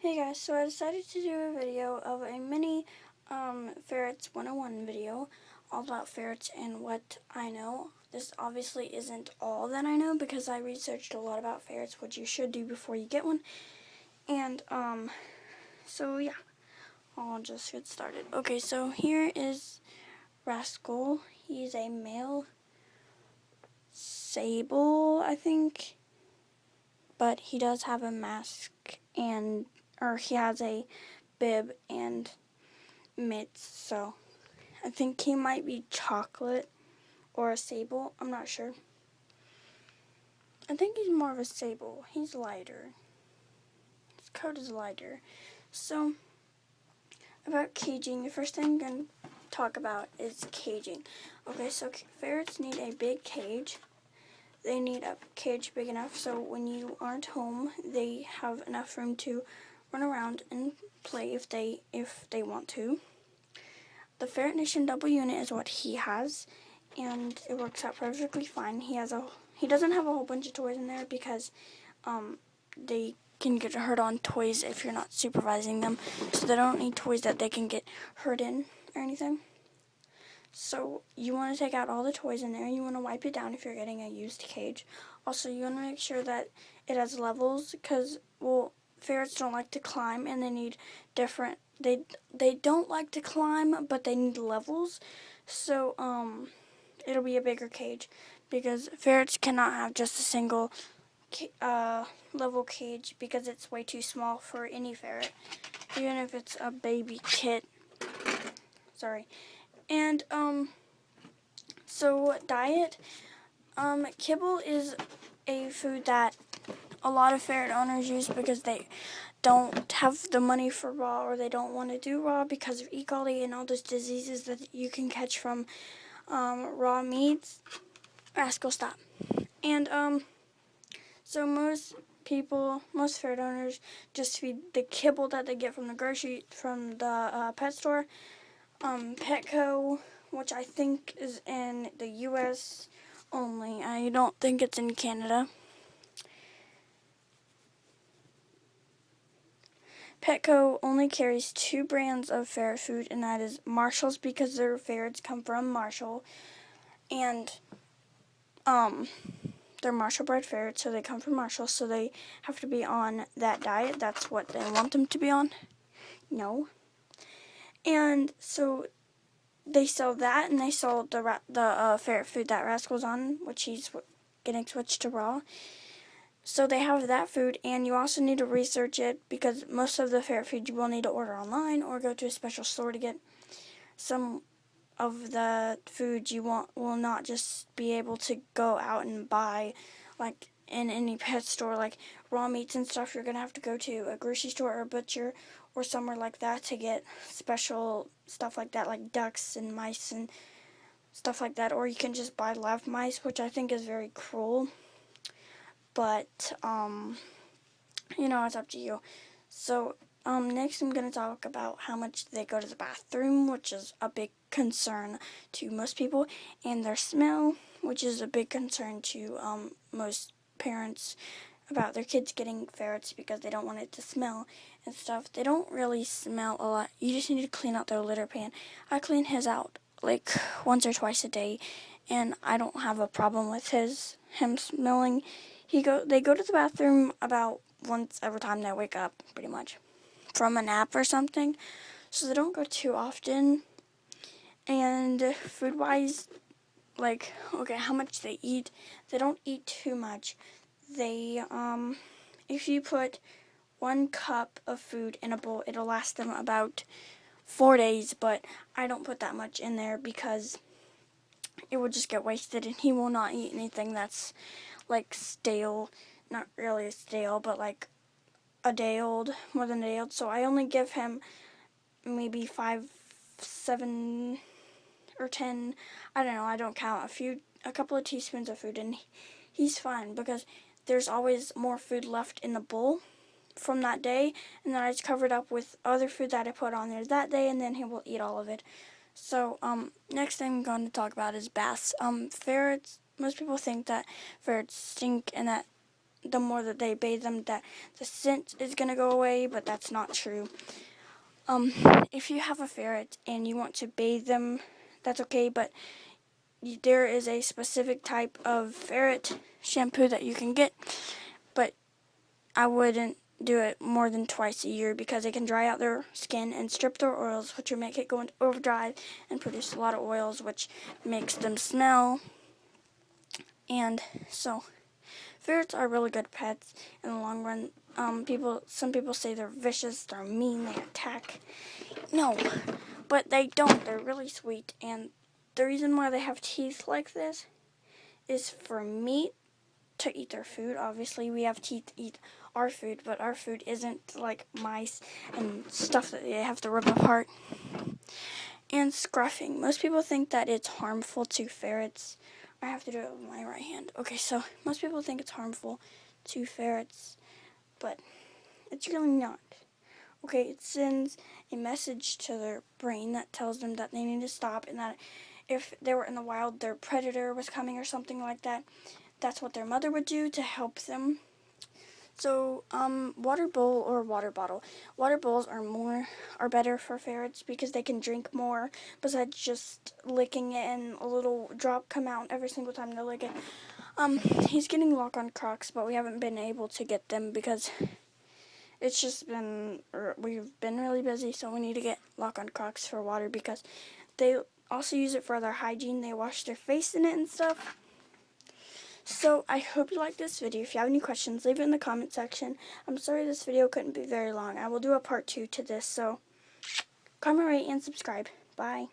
Hey guys, so I decided to do a video of a mini Ferrets 101 video all about ferrets and what I know. This obviously isn't all that I know because I researched a lot about ferrets, which you should do before you get one. And so yeah, I'll just get started. Okay, so here is Rascal. He's a male sable, I think, but he does have a mask or he has a bib and mitts, so I think he might be chocolate or a sable. I'm not sure. I think he's more of a sable. He's lighter. His coat is lighter. So, about caging, the first thing I'm going to talk about is caging. Okay, so ferrets need a big cage. They need a cage big enough so when you aren't home, they have enough room to run around and play if they want to. The Ferret Nation double unit is what he has, and it works out perfectly fine. He doesn't have a whole bunch of toys in there because they can get hurt on toys if you're not supervising them, so they don't need toys that they can get hurt in or anything. So you want to take out all the toys in there. You want to wipe it down if you're getting a used cage. Also, you want to make sure that it has levels because, well, ferrets don't like to climb and they need different, they don't like to climb, but they need levels. So, it'll be a bigger cage because ferrets cannot have just a single level cage because it's way too small for any ferret, even if it's a baby kit. Sorry. And, so diet, kibble is a food that a lot of ferret owners use because they don't have the money for raw or they don't want to do raw because of E. coli and all those diseases that you can catch from, raw meats. Rascal, stop. And, so most ferret owners just feed the kibble that they get from the pet store. Petco, which I think is in the U.S. only. I don't think it's in Canada. Petco only carries 2 brands of ferret food, and that is Marshall's because their ferrets come from Marshall, and they're Marshall bred ferrets, so they come from Marshall, so they have to be on that diet. That's what they want them to be on. No. And so they sell that, and they sell the ferret food that Rascal's on, which he's getting switched to raw. So they have that food, and you also need to research it because most of the ferret food you will need to order online or go to a special store to get. Some of the food you want will not just be able to go out and buy, like in any pet store, like raw meats and stuff. You're going to have to go to a grocery store or a butcher or somewhere like that to get special stuff like that, like ducks and mice and stuff like that. Or you can just buy live mice, which I think is very cruel. But, it's up to you. So, next I'm going to talk about how much they go to the bathroom, which is a big concern to most people, and their smell, which is a big concern to most parents about their kids getting ferrets because they don't want it to smell and stuff. They don't really smell a lot. You just need to clean out their litter pan. I clean his out like once or twice a day, and I don't have a problem with him smelling. They go to the bathroom about once every time they wake up, pretty much, from a nap or something. So they don't go too often. And food-wise, like, okay, how much they eat, they don't eat too much. They, if you put 1 cup of food in a bowl, it'll last them about 4 days, but I don't put that much in there because it will just get wasted, and he will not eat anything that's like stale, not really stale, but like a day old, more than a day old. So I only give him maybe 5, 7, or 10, I don't know, I don't count, a couple of teaspoons of food, and he's fine because there's always more food left in the bowl from that day, and then I just cover it up with other food that I put on there that day, and then he will eat all of it. So, next thing I'm going to talk about is baths. Ferrets, most people think that ferrets stink and that the more that they bathe them, that the scent is going to go away, but that's not true. If you have a ferret and you want to bathe them, that's okay, but there is a specific type of ferret shampoo that you can get, but I wouldn't do it more than twice a year because it can dry out their skin and strip their oils, which will make it go into overdrive and produce a lot of oils, which makes them smell. And so ferrets are really good pets in the long run. Some people say they're vicious, they're mean, they attack. No, but they don't. They're really sweet, and the reason why they have teeth like this is for meat, to eat their food. Obviously, we have teeth to eat our food, but our food isn't like mice and stuff that they have to rip apart. And scruffing. Most people think that it's harmful to ferrets. I have to do it with my right hand. Okay, so most people think it's harmful to ferrets, but it's really not. Okay, it sends a message to their brain that tells them that they need to stop, and that if they were in the wild, their predator was coming or something like that, that's what their mother would do to help them. So, water bowl or water bottle. Water bowls are better for ferrets because they can drink more besides just licking it and a little drop come out every single time they lick it. He's getting lock-on Crocs, but we haven't been able to get them because it's just we've been really busy, so we need to get lock-on Crocs for water because they also use it for their hygiene. They wash their face in it and stuff. So, I hope you liked this video. If you have any questions, leave it in the comment section. I'm sorry this video couldn't be very long. I will do a part 2 to this, so comment, rate, and subscribe. Bye.